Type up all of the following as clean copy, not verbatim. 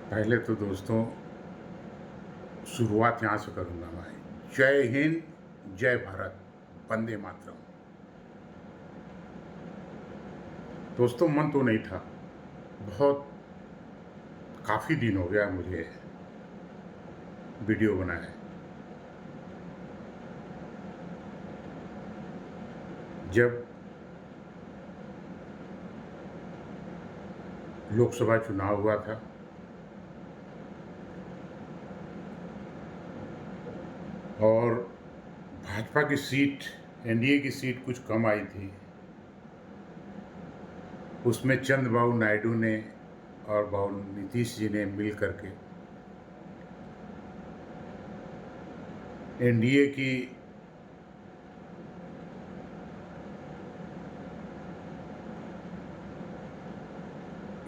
पहले तो दोस्तों शुरुआत यहाँ से करूँगा मैं। जय हिंद, जय भारत, वंदे मातरम। दोस्तों मन तो नहीं था, बहुत काफ़ी दिन हो गया मुझे वीडियो बनाए। जब लोकसभा चुनाव हुआ था और भाजपा की सीट, एनडीए की सीट कुछ कम आई थी, उसमें चंद्रबाबू नायडू ने और बाबू नीतीश जी ने मिल करके एनडीए की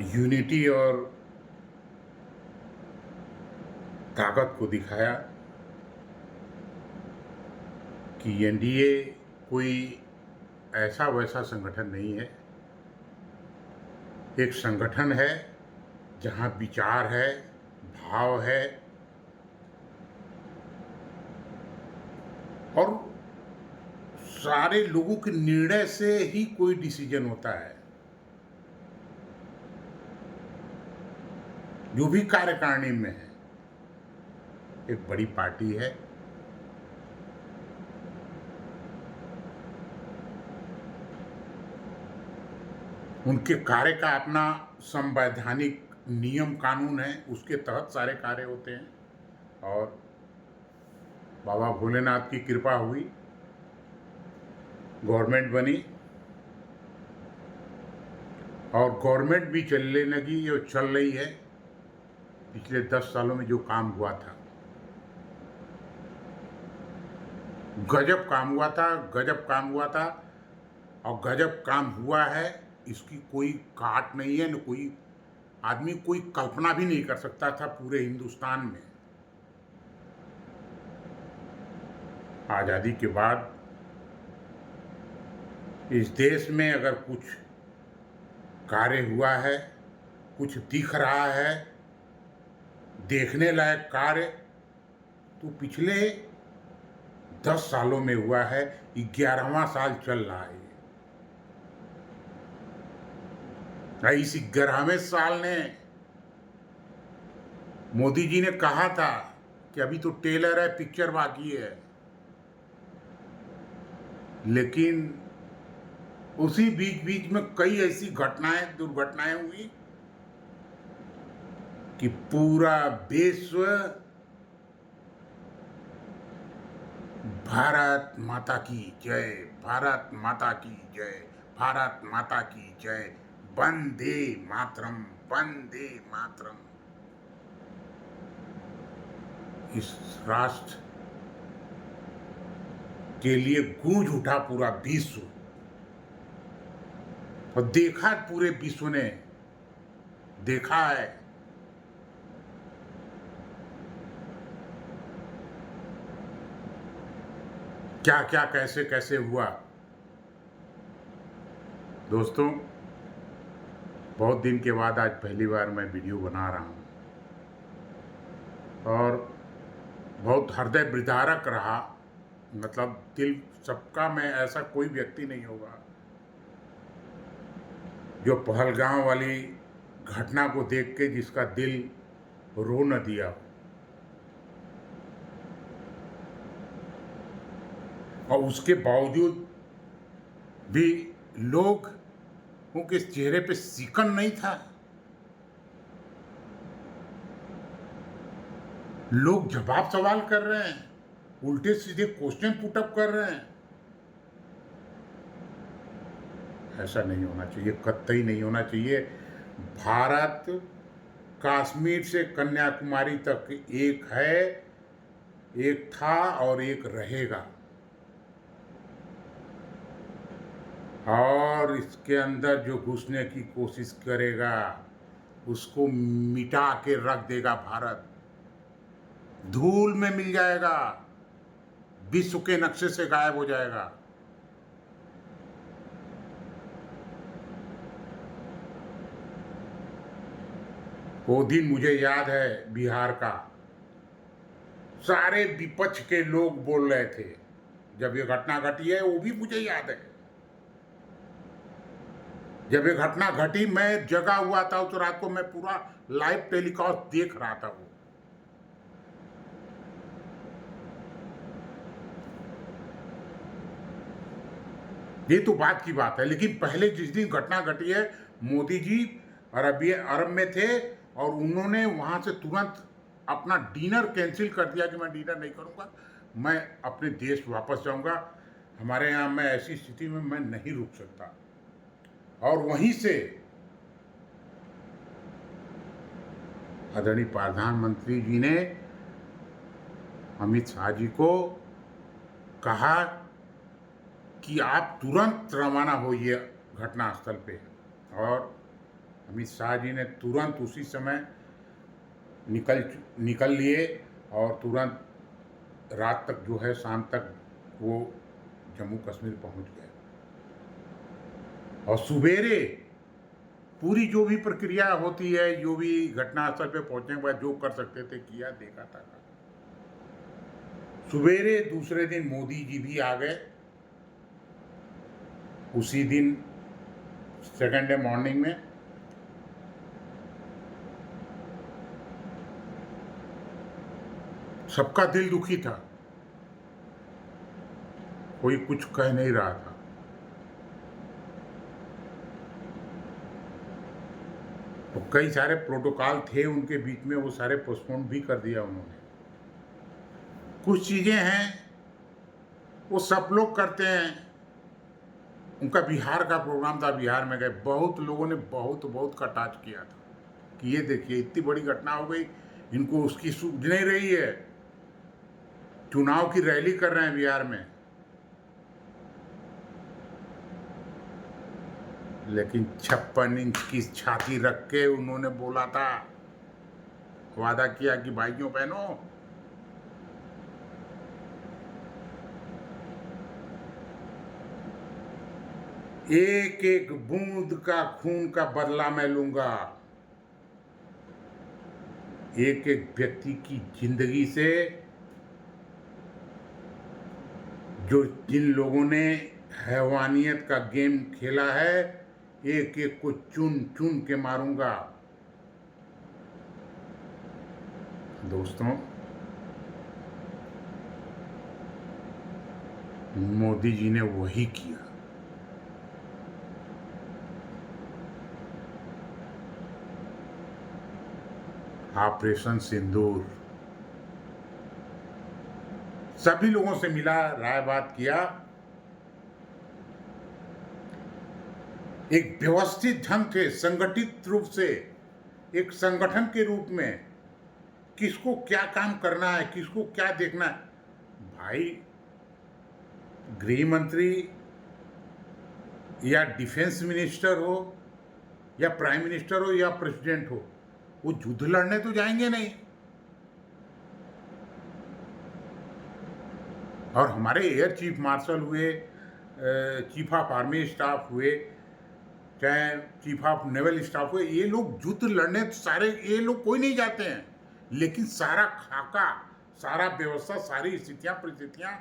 यूनिटी और ताकत को दिखाया कि एनडीए कोई ऐसा वैसा संगठन नहीं है। एक संगठन है जहां विचार है, भाव है और सारे लोगों के निर्णय से ही कोई डिसीजन होता है। जो भी कार्यकारिणी में है, एक बड़ी पार्टी है, उनके कार्य का अपना संवैधानिक नियम कानून है, उसके तहत सारे कार्य होते हैं। और बाबा भोलेनाथ की कृपा हुई, गवर्नमेंट बनी और गवर्नमेंट भी चलने लगी, जो चल रही है। पिछले 10 सालों में जो काम हुआ था, गजब काम हुआ था, गजब काम हुआ था और गजब काम हुआ है। इसकी कोई काट नहीं है, न कोई आदमी कोई कल्पना भी नहीं कर सकता था पूरे हिंदुस्तान में। आज़ादी के बाद इस देश में अगर कुछ कार्य हुआ है, कुछ दिख रहा है, देखने लायक कार्य, तो पिछले 10 सालों में हुआ है। 11वां साल चल रहा है। इस 11वें साल ने मोदी जी ने कहा था कि अभी तो टेलर है, पिक्चर बाकी है, लेकिन उसी बीच बीच में कई ऐसी घटनाएं, दुर्घटनाएं हुई कि पूरा विश्व भारत माता की जय, भारत माता की जय, भारत माता की जय, वंदे मातरम, वंदे मातरम। इस राष्ट्र के लिए गूंज उठा पूरा विश्व और देखा, पूरे विश्व ने देखा है क्या क्या कैसे कैसे हुआ। दोस्तों, बहुत दिन के बाद आज पहली बार मैं वीडियो बना रहा हूँ और बहुत हृदय विदारक रहा। मतलब दिल सबका, मैं ऐसा कोई व्यक्ति नहीं होगा जो पहलगांव वाली घटना को देख के जिसका दिल रो न दिया हो। और उसके बावजूद भी लोगों के चेहरे पे सिकन नहीं था। लोग जवाब सवाल कर रहे हैं, उल्टे सीधे क्वेश्चन पुटअप कर रहे हैं। ऐसा नहीं होना चाहिए, कतई नहीं होना चाहिए। भारत कश्मीर से कन्याकुमारी तक एक है, एक था और एक रहेगा। और इसके अंदर जो घुसने की कोशिश करेगा उसको मिटा के रख देगा भारत, धूल में मिल जाएगा, विश्व के नक्शे से गायब हो जाएगा। वो दिन मुझे याद है, बिहार का सारे विपक्ष के लोग बोल रहे थे जब ये घटना घटी है, वो भी मुझे याद है। जब ये घटना घटी मैं जगा हुआ था, उस रात को मैं पूरा लाइव टेलीकास्ट देख रहा था। वो ये तो बात की बात है, लेकिन पहले जिस दिन घटना घटी है, मोदी जी अरब में थे और उन्होंने वहां से तुरंत अपना डिनर कैंसिल कर दिया कि मैं डिनर नहीं करूंगा, मैं अपने देश वापस जाऊंगा। हमारे यहाँ मैं ऐसी स्थिति में मैं नहीं रुक सकता। और वहीं से आदरणीय प्रधानमंत्री जी ने अमित शाह जी को कहा कि आप तुरंत रवाना होइए घटनास्थल पे। और अमित शाह जी ने तुरंत उसी समय निकल लिए और तुरंत रात तक जो है, शाम तक वो जम्मू कश्मीर पहुंच गए। और सुबेरे पूरी जो भी प्रक्रिया होती है, जो भी घटनास्थल पे पहुंचने के बाद जो कर सकते थे किया, देखा था। सुबेरे दूसरे दिन मोदी जी भी आ गए, उसी दिन सेकेंड डे मॉर्निंग में। सबका दिल दुखी था, कोई कुछ कह नहीं रहा था। तो कई सारे प्रोटोकॉल थे उनके बीच में, वो सारे पोस्टपोन भी कर दिया उन्होंने। कुछ चीजें हैं वो सब लोग करते हैं। उनका बिहार का प्रोग्राम था, बिहार में गए, बहुत लोगों ने बहुत कटाक्ष किया था कि ये देखिए इतनी बड़ी घटना हो गई, इनको उसकी सूझ नहीं रही है, चुनाव की रैली कर रहे हैं बिहार में। लेकिन 56 इंच की छाती रख के उन्होंने बोला था, वादा किया कि भाइयों बहनों, एक एक बूंद का खून का बदला मैं लूंगा। एक एक व्यक्ति की जिंदगी से, जो जिन लोगों ने हैवानियत का गेम खेला है, एक एक को चुन चुन के मारूंगा। दोस्तों, मोदी जी ने वही किया। ऑपरेशन सिंदूर, सभी लोगों से मिला, राय बात किया, एक व्यवस्थित ढंग से, संगठित रूप से, एक संगठन के रूप में किसको क्या काम करना है, किसको क्या देखना है। भाई, गृह मंत्री या डिफेंस मिनिस्टर हो या प्राइम मिनिस्टर हो या प्रेसिडेंट हो, वो युद्ध लड़ने तो जाएंगे नहीं। और हमारे एयर चीफ मार्शल हुए, चीफ ऑफ आर्मी स्टाफ हुए, चाहे चीफ ऑफ नेवल स्टाफ हुए, ये लोग युद्ध लड़ने तो सारे ये लोग कोई नहीं जाते हैं, लेकिन सारा खाका, सारा व्यवस्था, सारी स्थितियां परिस्थितियां,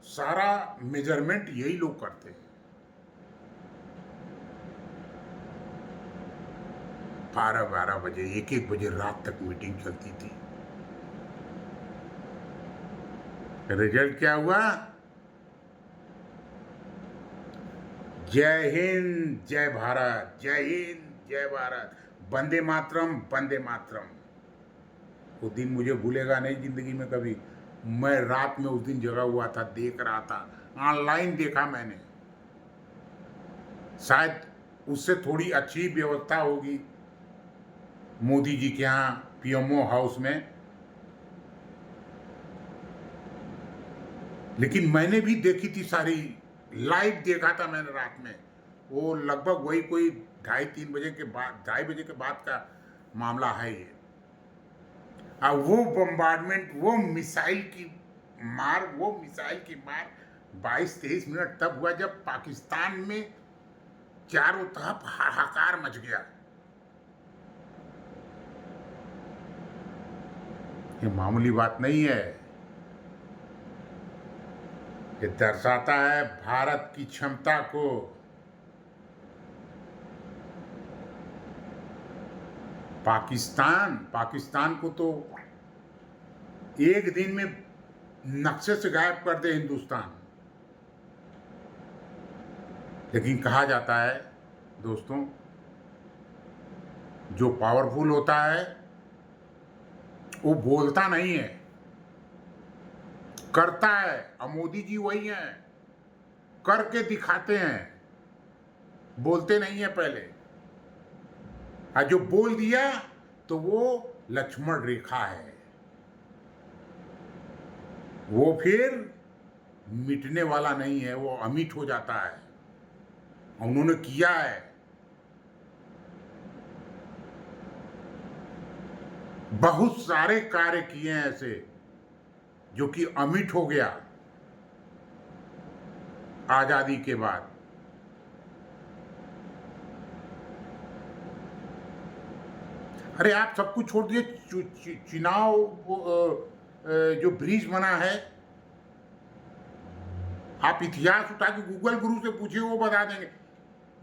सारा मेजरमेंट यही लोग करते हैं। 12-12 बजे, 1-1 बजे रात तक मीटिंग चलती थी। रिजल्ट क्या हुआ? जय हिंद, जय भारत, जय हिंद, जय भारत, वंदे मातरम, वंदे मातरम। वो दिन मुझे भूलेगा नहीं जिंदगी में कभी। मैं रात में उस दिन जगा हुआ था, देख रहा था, ऑनलाइन देखा मैंने। शायद उससे थोड़ी अच्छी व्यवस्था होगी मोदी जी के यहाँ पीएमओ हाउस में, लेकिन मैंने भी देखी थी सारी, लाइव देखा था मैंने रात में। वो लगभग वही कोई 2:30-3 बजे के बाद, 2:30 बजे के बाद का मामला है ये। अब वो बम्बार्डमेंट, वो मिसाइल की मार 22-23 मिनट तब हुआ जब पाकिस्तान में चारों तरफ हाहाकार मच गया। ये मामूली बात नहीं है। ये दर्शाता है भारत की क्षमता को। पाकिस्तान को तो एक दिन में नक्शे से गायब कर दे हिंदुस्तान। लेकिन कहा जाता है दोस्तों, जो पावरफुल होता है वो बोलता नहीं है, करता है। अब मोदी जी वही हैं, करके दिखाते हैं, बोलते नहीं है पहले। और जो बोल दिया तो वो लक्ष्मण रेखा है, वो फिर मिटने वाला नहीं है, वो अमिट हो जाता है। उन्होंने किया है। बहुत सारे कार्य किए हैं ऐसे जो कि अमिट हो गया आजादी के बाद। अरे आप सब कुछ छोड़ दिए, चुनाव जो ब्रिज बना है, आप इतिहास उठा के गूगल गुरु से पूछिए, वो बता देंगे।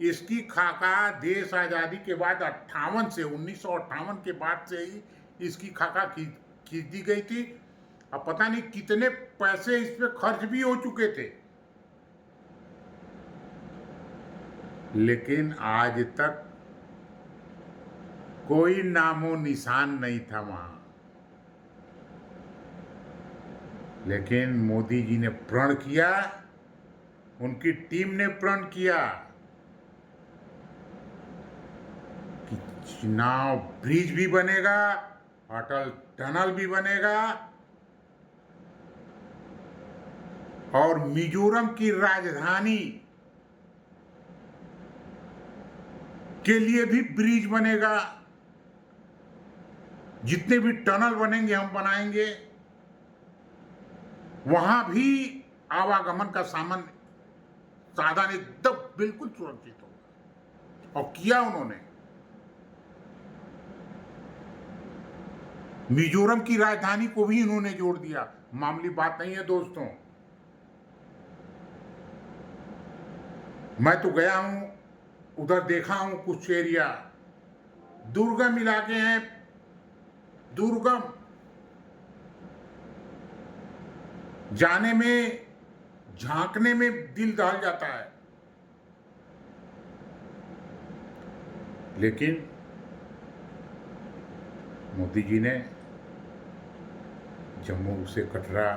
इसकी खाका देश आजादी के बाद 1958 के बाद से ही इसकी खाका खींच दी गई थी। अब पता नहीं कितने पैसे इस पे खर्च भी हो चुके थे, लेकिन आज तक कोई नामो निशान नहीं था वहां। लेकिन मोदी जी ने प्रण किया, उनकी टीम ने प्रण किया कि चुनाव ब्रिज भी बनेगा, अटल टनल भी बनेगा, और मिजोरम की राजधानी के लिए भी ब्रिज बनेगा। जितने भी टनल बनेंगे हम बनाएंगे, वहां भी आवागमन का साधन एकदम बिल्कुल सुरक्षित होगा। और किया उन्होंने। मिजोरम की राजधानी को भी इन्होंने जोड़ दिया। मामूली बात नहीं है दोस्तों। मैं तो गया हूं, उधर देखा हूं कुछ एरिया, दुर्गम इलाके हैं, दुर्गम, जाने में झांकने में दिल दहल जाता है। लेकिन मोदी जी ने जम्मू से कटरा,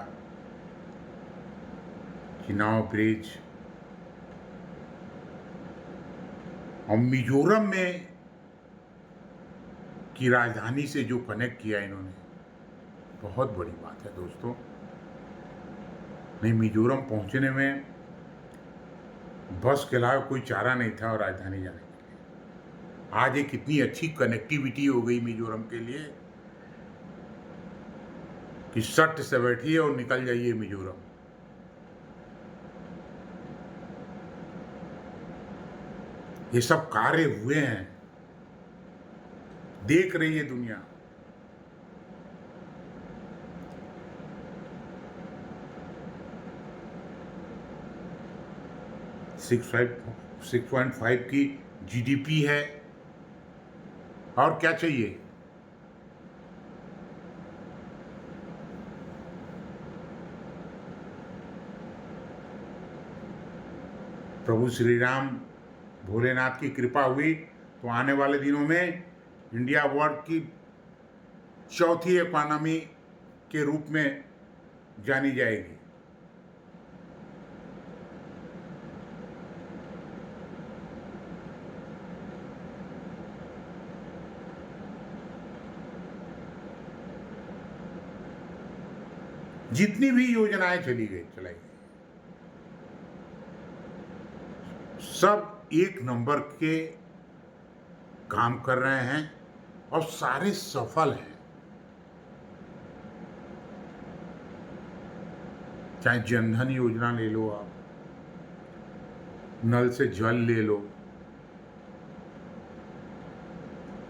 चिनाव ब्रिज और मिजोरम में की राजधानी से जो कनेक्ट किया इन्होंने, बहुत बड़ी बात है दोस्तों। नहीं, मिजोरम पहुंचने में बस के अलावा कोई चारा नहीं था और राजधानी जाने के लिए। आज एक इतनी अच्छी कनेक्टिविटी हो गई मिजोरम के लिए कि सट से बैठिए और निकल जाइए मिजोरम। ये सब कार्य हुए हैं, देख रही है दुनिया। सिक्स पॉइंट 5 की जीडीपी है, और क्या चाहिए। प्रभु श्री राम भोलेनाथ की कृपा हुई तो आने वाले दिनों में इंडिया वर्ल्ड की चौथी इकोनॉमी के रूप में जानी जाएगी। जितनी भी योजनाएं चलाई गई, सब एक नंबर के काम कर रहे हैं और सारे सफल हैं। चाहे जनधन योजना ले लो, आप नल से जल ले लो,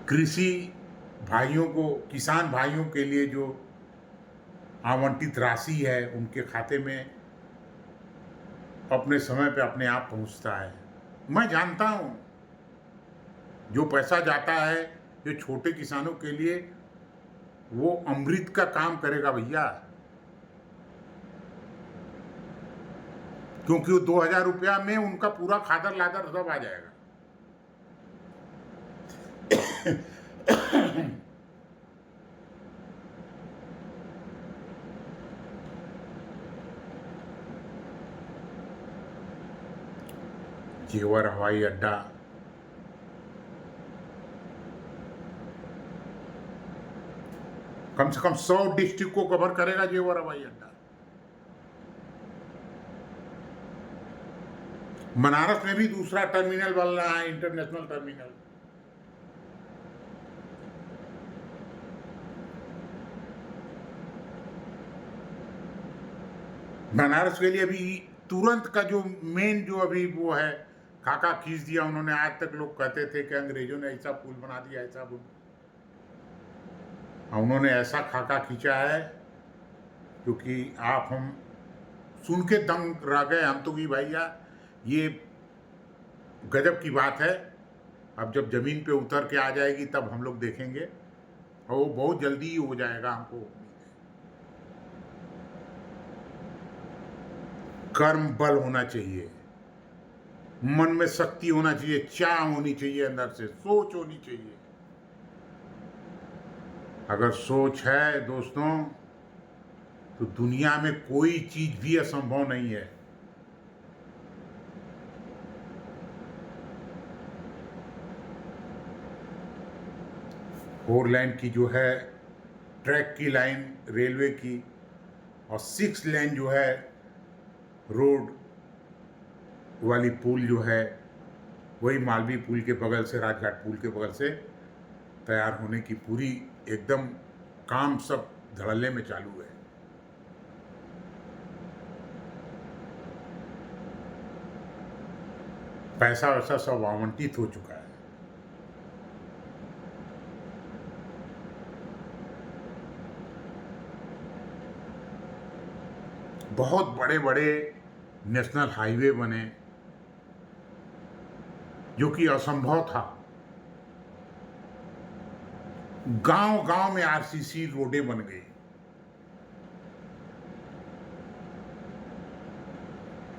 कृषि भाइयों को, किसान भाइयों के लिए जो आवंटित राशि है उनके खाते में अपने समय पे अपने आप पहुंचता है। मैं जानता हूं जो पैसा जाता है ये छोटे किसानों के लिए वो अमृत का काम करेगा भैया, क्योंकि वो 2,000 रुपया में उनका पूरा खादर लादर सब आ जाएगा। जेवर हवाई अड्डा कम से कम 100 डिस्ट्रिक्ट को कवर करेगा जेवर हवाई अड्डा। बनारस में भी दूसरा टर्मिनल बन रहा है, इंटरनेशनल टर्मिनल। बनारस के लिए अभी तुरंत का जो मेन जो अभी वो है खाका खींच दिया उन्होंने। आज तक लोग कहते थे कि अंग्रेजों ने ऐसा पुल बना दिया, ऐसा पुल, उन्होंने ऐसा खाका खींचा है क्योंकि आप हम सुन के दंग रह गए हम तो कि भैया ये गजब की बात है। अब जब जमीन पे उतर के आ जाएगी तब हम लोग देखेंगे, और वो बहुत जल्दी ही हो जाएगा। हमको कर्म बल होना चाहिए, मन में शक्ति होना चाहिए, चाह होनी चाहिए, अंदर से सोच होनी चाहिए। अगर सोच है दोस्तों तो दुनिया में कोई चीज भी असंभव नहीं है। फोर लाइन की जो है ट्रैक की लाइन रेलवे की, और 6 लेन जो है रोड वाली पुल जो है वही मालवीय पुल के बगल से, राजघाट पुल के बगल से तैयार होने की पूरी एकदम काम सब धड़ल्ले में चालू है। पैसा वैसा सब आवंटित हो चुका है। बहुत बड़े बड़े नेशनल हाईवे बने जो कि असंभव था। गांव गांव में आरसीसी रोडें बन गई।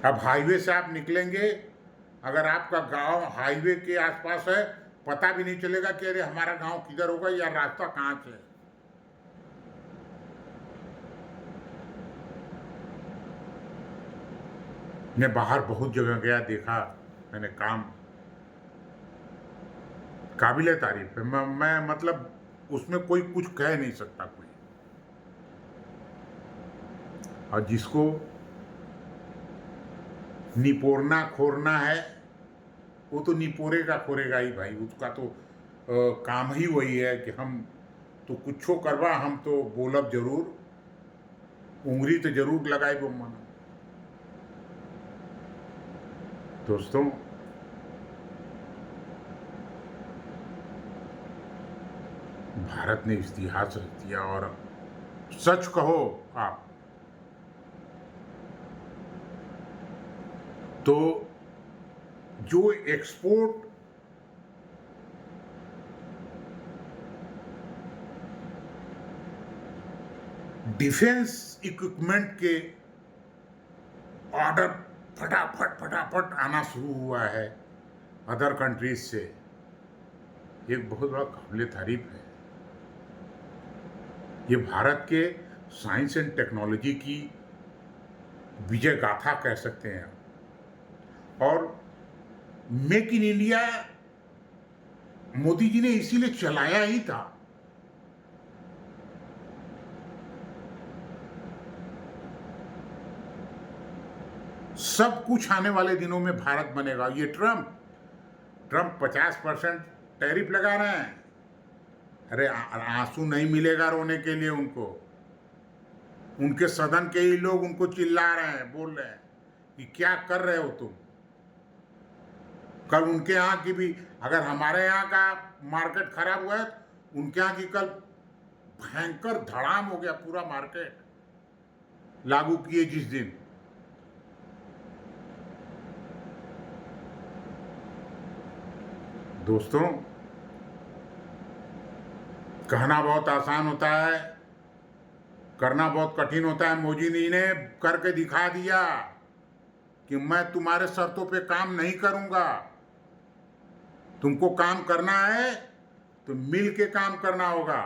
अब हाईवे से आप निकलेंगे, अगर आपका गांव हाईवे के आसपास है पता भी नहीं चलेगा कि अरे हमारा गांव किधर होगा या रास्ता कहां से है। मैं बाहर बहुत जगह गया, देखा मैंने, काम काबिले तारीफ है। मैं मतलब उसमें कोई कुछ कह नहीं सकता कोई। और जिसको निपोरना खोरना है वो तो निपोरेगा खोरेगा ही भाई। उसका तो काम ही वही है कि हम तो कुछो करवा, हम तो बोलब जरूर, उंगली तो जरूर लगाए वो मन। दोस्तों भारत ने इतिहास रच दिया। और सच कहो आप तो जो एक्सपोर्ट डिफेंस इक्विपमेंट के ऑर्डर फटाफट फटाफट आना शुरू हुआ है अदर कंट्रीज से, एक बहुत बड़ा काबिल तारीफ है। ये भारत के साइंस एंड टेक्नोलॉजी की विजय गाथा कह सकते हैं। और make in India Modi ji ने इसीलिए चलाया ही था। सब कुछ आने वाले दिनों में भारत बनेगा। ये ट्रम्प 50% टैरिफ लगा रहे हैं। अरे आंसू नहीं मिलेगा रोने के लिए उनको। उनके सदन के ही लोग उनको चिल्ला रहे हैं, बोल रहे हैं कि क्या कर रहे हो तुम। कल उनके यहाँ की भी, अगर हमारे यहाँ का मार्केट खराब हुआ है उनके यहाँ की कल भयंकर धड़ाम हो गया पूरा मार्केट। लागू किए जिस दिन। दोस्तों, कहना बहुत आसान होता है, करना बहुत कठिन होता है। मोदी जी ने करके दिखा दिया कि मैं तुम्हारे शर्तों पे काम नहीं करूंगा। तुमको काम करना है तो मिल के काम करना होगा।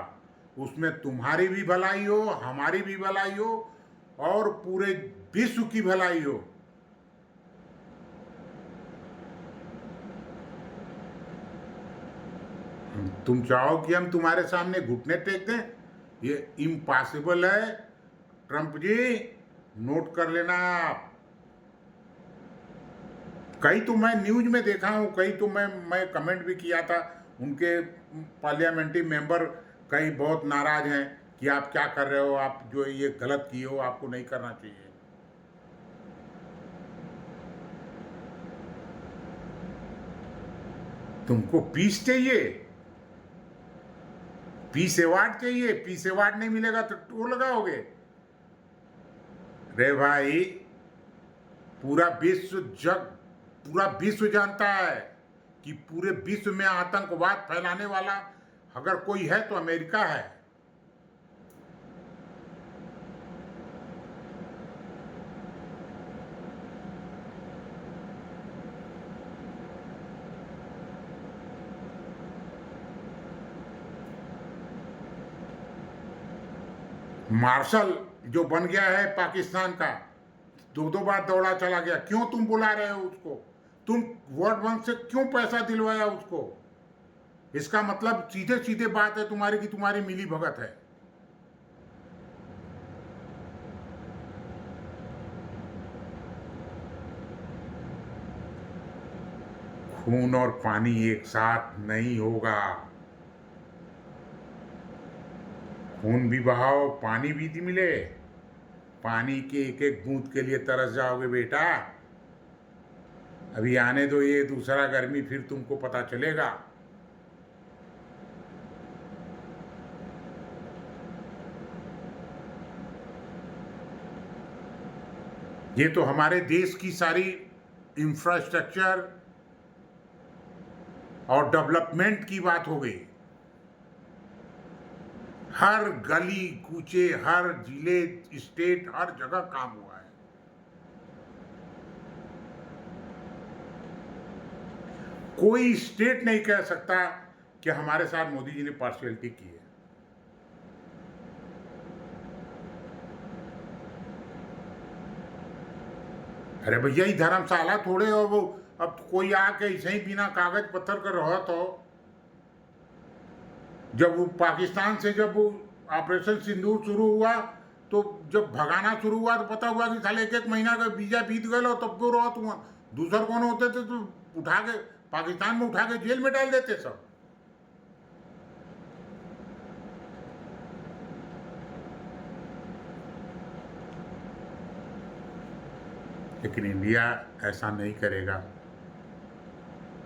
उसमें तुम्हारी भी भलाई हो, हमारी भी भलाई हो, और पूरे विश्व की भलाई हो। तुम चाहो कि हम तुम्हारे सामने घुटने टेक दें? ये इम्पॉसिबल है। ट्रंप जी, नोट कर लेना आप। कई तो मैं न्यूज में देखा हूं, कई तो मैं कमेंट भी किया था। उनके पार्लियामेंट्री मेंबर कई बहुत नाराज हैं कि आप क्या कर रहे हो, आप जो ये गलत किए हो, आपको नहीं करना चाहिए। तुमको पीस चाहिए, पीस अवार्ड चाहिए। पीस अवार्ड नहीं मिलेगा तो टोल लगाओगे? रे भाई, पूरा विश्व जग, पूरा विश्व जानता है कि पूरे विश्व में आतंकवाद फैलाने वाला अगर कोई है तो अमेरिका है। मार्शल जो बन गया है पाकिस्तान का, दो दो बार दौड़ा चला गया, क्यों तुम बुला रहे हो उसको? तुम वर्ल्ड बैंक से क्यों पैसा दिलवाया उसको? इसका मतलब सीधे सीधे बात है तुम्हारी कि तुम्हारी मिली भगत है। खून और पानी एक साथ नहीं होगा। खून भी बहाओ, पानी भी मिले। पानी के एक एक बूंद के लिए तरस जाओगे बेटा। अभी आने दो ये दूसरा गर्मी, फिर तुमको पता चलेगा। ये तो हमारे देश की सारी इंफ्रास्ट्रक्चर और डेवलपमेंट की बात हो गई। हर गली कूचे, हर जिले, स्टेट, हर जगह काम हुआ है। कोई स्टेट नहीं कह सकता कि हमारे साथ मोदी जी ने पार्शियलिटी की है। अरे भैया, ये धर्मशाला थोड़े हो वो। अब कोई आके ऐसे ही बिना कागज पत्थर कर रहा तो जब वो पाकिस्तान से जब वो ऑपरेशन सिंदूर शुरू हुआ, तो जब भगाना शुरू हुआ तो पता हुआ कि साले एक एक महीना का वीजा बीत गए, तब तो रहो तुम। दूसर कौन होते थे तो उठा के पाकिस्तान में उठा के जेल में डाल देते सब। लेकिन इंडिया ऐसा नहीं करेगा।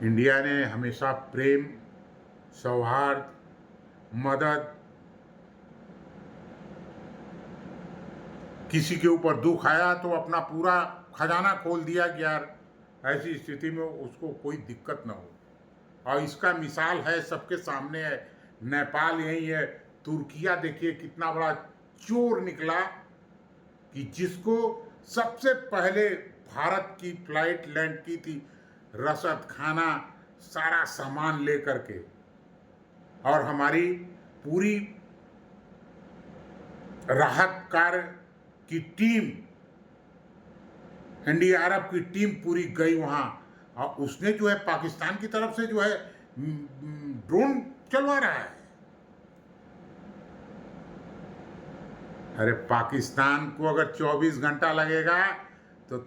इंडिया ने हमेशा प्रेम, सौहार्द, मदद, किसी के ऊपर दुख आया तो अपना पूरा खजाना खोल दिया कि यार ऐसी स्थिति में उसको कोई दिक्कत ना हो। और इसका मिसाल है, सबके सामने है। नेपाल यही है, तुर्किया देखिए कितना बड़ा चोर निकला कि जिसको सबसे पहले भारत की फ्लाइट लैंड की थी, रसद, खाना, सारा सामान लेकर के। और हमारी पूरी राहत कार्य की टीम, एनडीआरएफ की टीम पूरी गई वहां, और उसने जो है पाकिस्तान की तरफ से जो है ड्रोन चलवा रहा है। अरे पाकिस्तान को अगर 24 घंटा लगेगा तो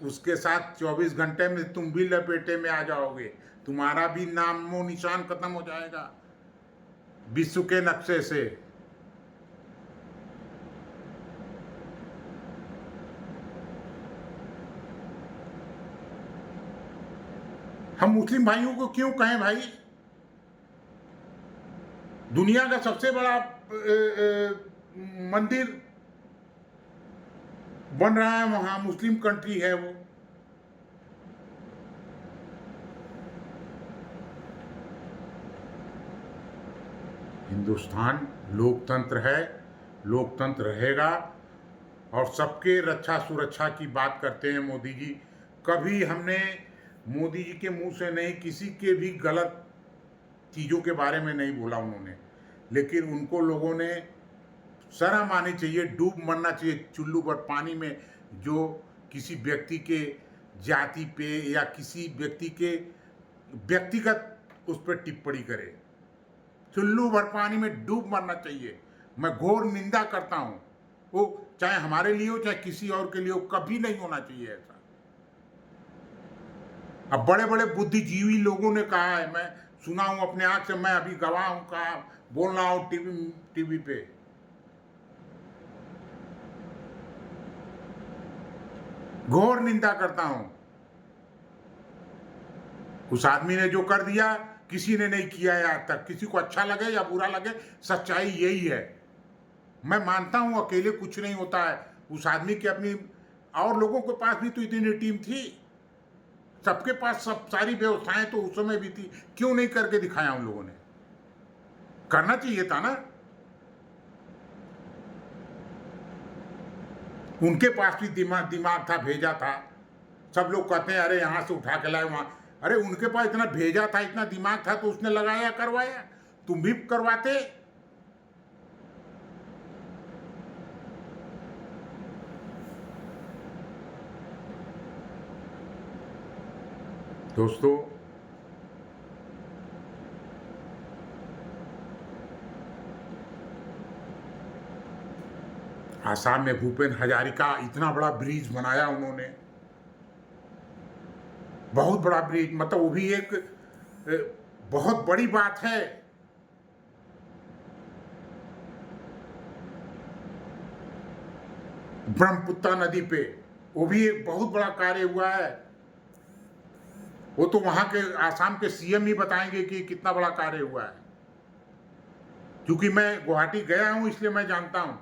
उसके साथ 24 घंटे में तुम भी लपेटे में आ जाओगे। तुम्हारा भी नामो निशान खत्म हो जाएगा विश्व के नक्शे से। हम मुस्लिम भाइयों को क्यों कहें भाई? दुनिया का सबसे बड़ा मंदिर बन रहा है, वहां मुस्लिम कंट्री है वो। हिंदुस्तान लोकतंत्र है, लोकतंत्र रहेगा, और सबके रक्षा सुरक्षा की बात करते हैं मोदी जी। कभी हमने मोदी जी के मुंह से नहीं, किसी के भी गलत चीज़ों के बारे में नहीं बोला उन्होंने, लेकिन उनको लोगों ने शर्म आनी चाहिए, डूब मरना चाहिए चुल्लू भर पानी में, जो किसी व्यक्ति के जाति पे या किसी व्यक्ति के व्यक्तिगत उस पर टिप्पणी करे। चुल्लू भर पानी में डूब मरना चाहिए। मैं घोर निंदा करता हूं, वो चाहे हमारे लिए हो चाहे किसी और के लिए हो, कभी नहीं होना चाहिए ऐसा। अब बड़े बड़े बुद्धिजीवी लोगों ने कहा है, मैं सुना हूं अपने आंख से, मैं अभी गवाह हूं, कहा बोल रहा हूं टीवी पे। घोर निंदा करता हूं। उस आदमी ने जो कर दिया किसी ने नहीं किया है आज तक, किसी को अच्छा लगे या बुरा लगे, सच्चाई यही है। मैं मानता हूं अकेले कुछ नहीं होता है, उस आदमी की अपनी और लोगों के पास भी तो इतनी टीम थी, सबके पास सब सारी व्यवस्थाएं तो उस समय भी थी, क्यों नहीं करके दिखाया उन लोगों ने? करना चाहिए था ना। उनके पास भी दिमाग था, भेजा था। सब लोग कहते हैं अरे यहां से उठा के लाए वहां, अरे उनके पास इतना भेजा था, इतना दिमाग था, तो उसने लगाया, करवाया। तुम भी करवाते। दोस्तों, आसाम में भूपेन हजारिका इतना बड़ा ब्रिज बनाया उन्होंने, बहुत बड़ा ब्रिज, मतलब वो भी एक बहुत बड़ी बात है। ब्रह्मपुत्र नदी पे वो भी एक बहुत बड़ा कार्य हुआ है। वो तो वहां के आसाम के सीएम ही बताएंगे कि कितना बड़ा कार्य हुआ है, क्योंकि मैं गुवाहाटी गया हूं इसलिए मैं जानता हूं।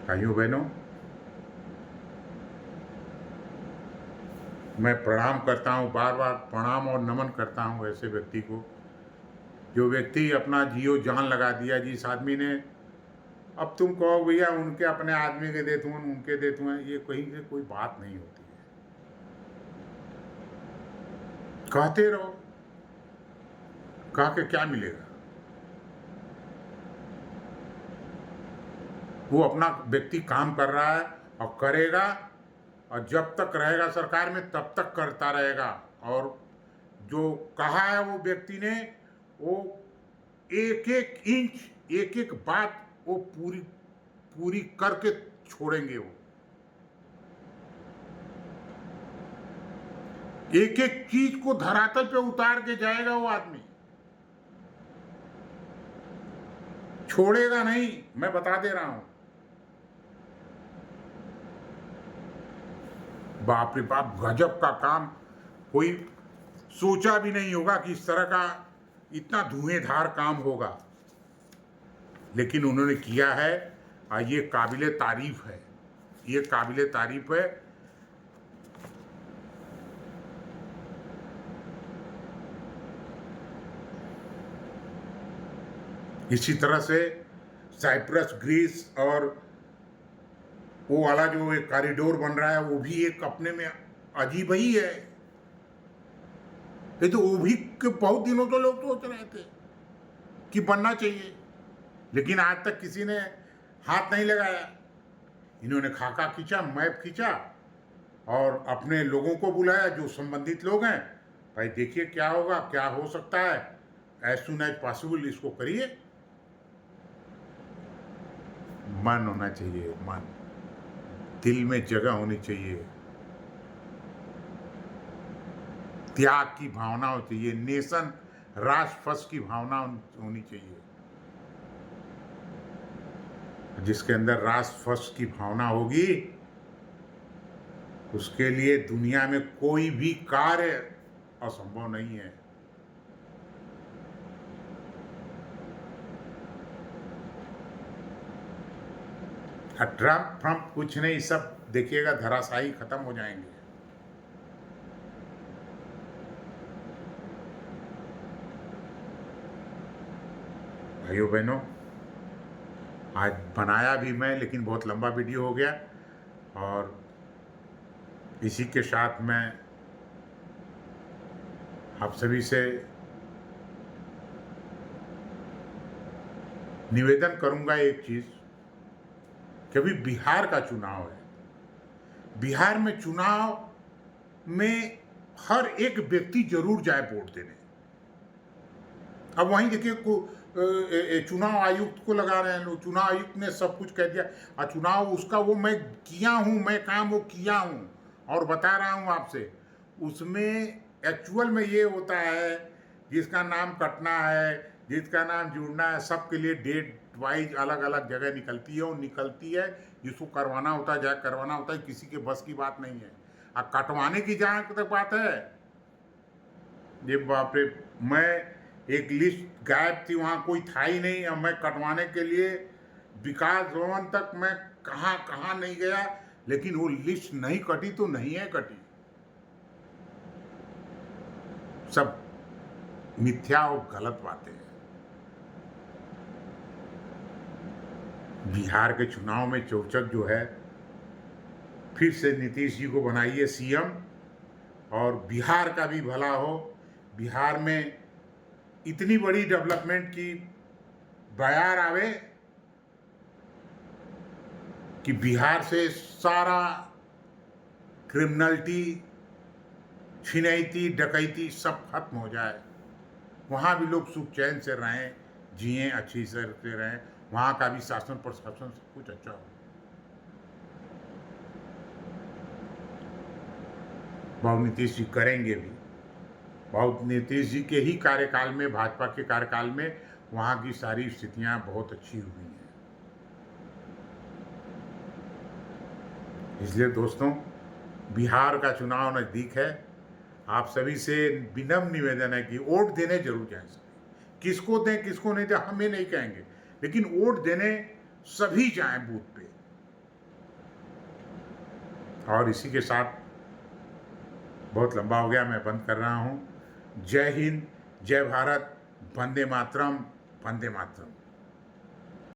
भाइयों बहनों, मैं प्रणाम करता हूं, बार बार प्रणाम और नमन करता हूं ऐसे व्यक्ति को, जो व्यक्ति अपना जियो जान लगा दिया। जिस आदमी ने, अब तुम कहो भैया उनके अपने आदमी के देते हैं, उनके देते हैं, ये कहीं से कोई बात नहीं होती है। कहते रहो, कह के क्या मिलेगा? वो अपना व्यक्ति काम कर रहा है और करेगा, और जब तक रहेगा सरकार में तब तक करता रहेगा। और जो कहा है वो व्यक्ति ने, वो एक एक इंच, एक एक बात वो पूरी पूरी करके छोड़ेंगे। वो एक एक चीज को धरातल पे उतार के जाएगा वो आदमी, छोड़ेगा नहीं, मैं बता दे रहा हूं। बाप रे बाप, गजब का काम। कोई सोचा भी नहीं होगा कि इस तरह का इतना धुएंधार काम होगा, लेकिन उन्होंने किया है, और ये काबिले तारीफ है, ये काबिले तारीफ है। इसी तरह से साइप्रस, ग्रीस और वो वाला जो एक कॉरिडोर बन रहा है, वो भी एक अपने में अजीब ही है। ये तो वो भी बहुत दिनों तो लोग सोच रहे थे कि बनना चाहिए, लेकिन आज तक किसी ने हाथ नहीं लगाया। इन्होंने खाका खींचा, मैप खींचा, और अपने लोगों को बुलाया जो संबंधित लोग हैं, भाई देखिए क्या होगा, क्या हो सकता है, एज सुन एज पॉसिबल इसको करिए। मन होना चाहिए, मन, दिल में जगह होनी चाहिए, त्याग की भावना होनी चाहिए, नेशन, राष्ट्र फर्स्ट की भावना होनी चाहिए। जिसके अंदर राष्ट्र फर्स्ट की भावना होगी, उसके लिए दुनिया में कोई भी कार्य असंभव नहीं है। ट्रम्प फ्रम्प कुछ नहीं, सब देखिएगा धराशायी खत्म हो जाएंगे। भाइयों बहनों, आज बनाया भी मैं, लेकिन बहुत लंबा वीडियो हो गया, और इसी के साथ मैं आप सभी से निवेदन करूंगा एक चीज, कि अभी बिहार का चुनाव है। बिहार में चुनाव में हर एक व्यक्ति जरूर जाए वोट देने। अब वहीं देखिए चुनाव आयुक्त को लगा रहे हैं लोग, चुनाव आयुक्त ने सब कुछ कह दिया, और चुनाव उसका वो मैं किया हूं, मैं काम वो किया हूं और बता रहा हूं आपसे। उसमें एक्चुअल में ये होता है, जिसका नाम कटना है, जिसका नाम जुड़ना है, सबके लिए डेट वाइज अलग अलग जगह निकलती है, और निकलती है जिसको करवाना होता है जाए करवाना होता है, किसी के बस की बात नहीं है। और कटवाने की जहाँ तक बात है, ये बाप रे, मैं एक लिस्ट गायब थी, वहाँ कोई था ही नहीं, और मैं कटवाने के लिए विकास भवन तक मैं कहाँ कहाँ नहीं गया, लेकिन वो लिस्ट नहीं कटी तो नहीं है कटी। सब मिथ्या और गलत बातें हैं। बिहार के चुनाव में चौचक जो है, फिर से नीतीश जी को बनाइए सीएम, और बिहार का भी भला हो। बिहार में इतनी बड़ी डेवलपमेंट की बयार आवे कि बिहार से सारा क्रिमिनलिटी, छिनैती, डकैती सब खत्म हो जाए, वहाँ भी लोग सुख चैन से रहें, जिए, अच्छी से रहें, वहाँ का भी शासन प्रशासन सब कुछ अच्छा हो। बहुत नीतीश जी करेंगे भी, बहुत नीतीश जी के ही कार्यकाल में, भाजपा के कार्यकाल में वहाँ की सारी स्थितियाँ बहुत अच्छी हुई हैं। इसलिए दोस्तों, बिहार का चुनाव नज़दीक है। आप सभी से विनम्र निवेदन है कि वोट देने जरूर जाएं सभी। किसको दें किसको नहीं दें हमें नहीं कहेंगे, लेकिन वोट देने सभी जाएं बूथ पे। और इसी के साथ बहुत लंबा हो गया, मैं बंद कर रहा हूँ। जय हिंद, जय भारत, वंदे मातरम, वंदे मातरम।